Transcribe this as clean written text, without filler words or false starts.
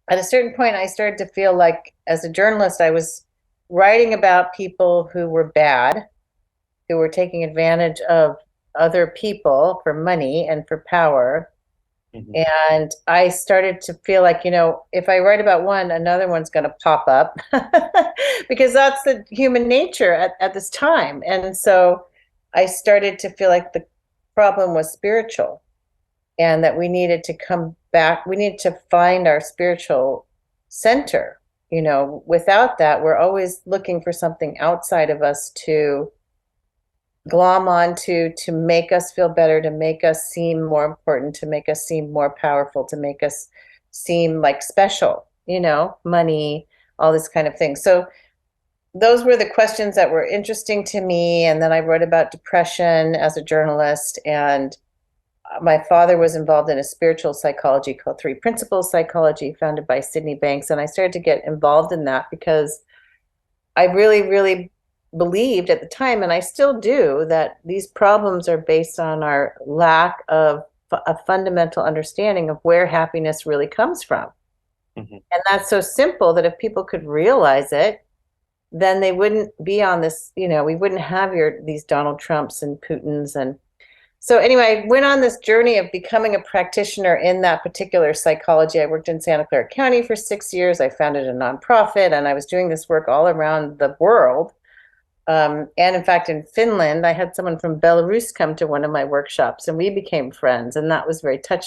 at a certain point, I started to feel like, as a journalist, I was writing about people who were bad, who were taking advantage of other people for money and for power. Hmm. And I started to feel like, if I write about one, another one's going to pop up because that's the human nature at this time. And so I started to feel like the problem was spiritual and that we needed to come back. We needed to find our spiritual center. Without that, we're always looking for something outside of us to glom onto, to make us feel better, to make us seem more important, to make us seem more powerful, to make us seem like special, money, all this kind of thing. So those were the questions that were interesting to me. And then I wrote about depression as a journalist. And my father was involved in a spiritual psychology called Three Principles Psychology, founded by Sydney Banks. And I started to get involved in that because I really, really believed at the time, and I still do, that these problems are based on our lack of a fundamental understanding of where happiness really comes from. Hmm. And that's so simple that if people could realize it, then they wouldn't be on this, we wouldn't have these Donald Trumps and Putins. And so anyway, I went on this journey of becoming a practitioner in that particular psychology. I worked in Santa Clara County for 6 years. I founded a nonprofit, and I was doing this work all around the world. And in fact, in Finland, I had someone from Belarus come to one of my workshops, and we became friends, and that was very touching.